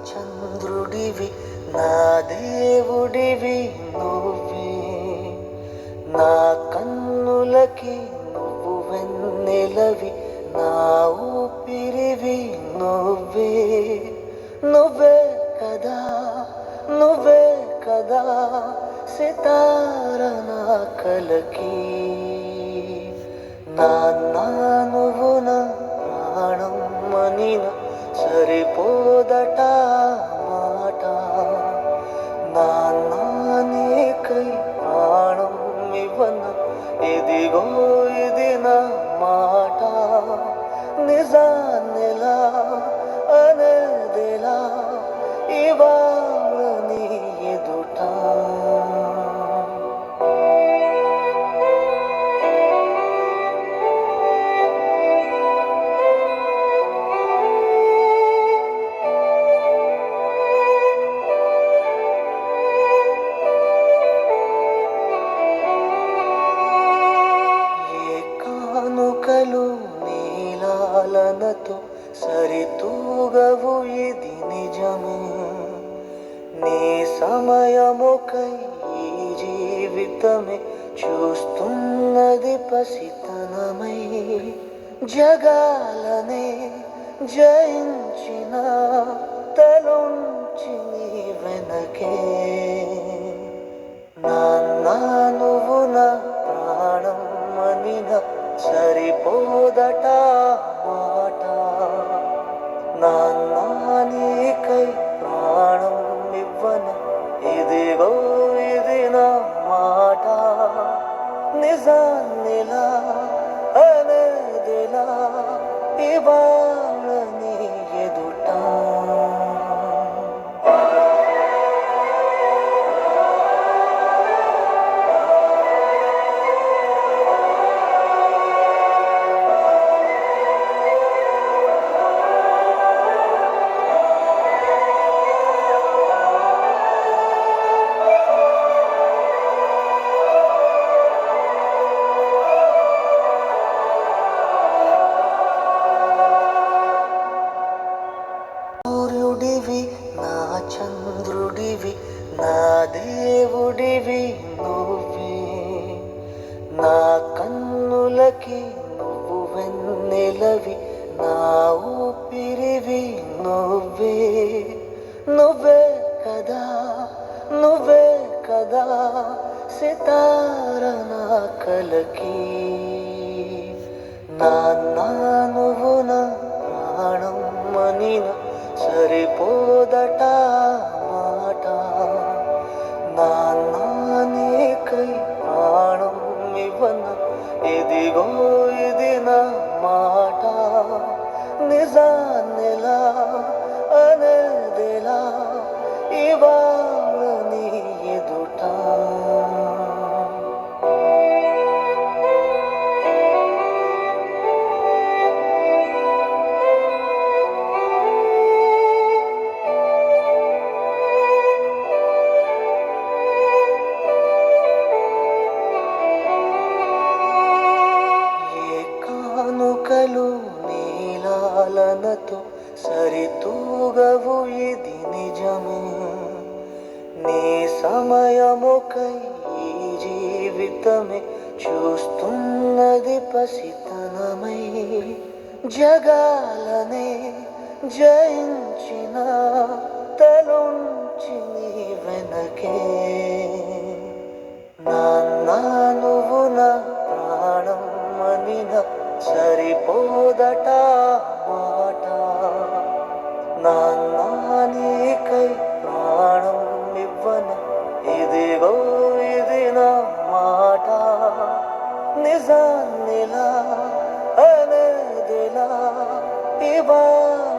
చంద్రుడివి నా దేవుడివి నువ్వే, నా కన్నులకి నువ్వు వెన్నెలవి, నా ఊపిరివి నువ్వే. నువ్వే కదా, నువ్వే కదా సితార నా కలకి. నాన్న నువ్వు నా ప్రాణం మనిన సరిపోదట మాట. నాన్న నీకై ప్రాణం ఇవ్వన ఇదిగో ఇది నా మాట. నిజాన్నెలా అనేదిలా ఇవాళ నీ ఎదుట. కానుకలు నీలాలనతో సరితూగవు ఇది నిజమే. నీ సమయముకై ఈ జీవితమే చూస్తున్నది పసితనమై. జగాలనే జయించిన తలొంచి నీ వెనకే. నాన్న నువ్వు నా ప్రాణం మనిన సరిపోదట మాట. నాన్న నీకై ప్రాణం ఇవ్వన ఇదిగో ఇది నా మాట. నిజాన్నిలా అనేదిలా ఇవాళ నీ ఎదుట. సూర్యుడివి నా చంద్రుడివి నా దేవుడివి నువ్వే, నా కన్నులకి నువ్వు వెన్నెలవి, నా ఊపిరివి నువ్వే. నువ్వే కదా, నువ్వే కదా సితార నా కలకి. నాన్న నువ్వు నా ప్రాణం మనిన సరిపోదట మాట. నాన్న నీకై ప్రాణం ఇవ్వన ఇదిగో ఇది నా మాట. నిజాన్నెలా అనేదిలా ఇవాళ నీ ఎదుట. కానుకలు నీలాలనతో సరితూగవు ఇది నిజమే. నీ సమయముకై ఈ జీవితమే చూస్తున్నది పసితనమై. జగాలనే జయించిన తలొంచి నీ వెనకే. నాన్న నువ్వు నా ప్రాణం మనిన సరిపోదట మాట. నాన్న నీకై ప్రాణం ఇవ్వన ఇదిగో ఇది నా మాట. నిజాన్నిలా అనేదిలా ఇవాళ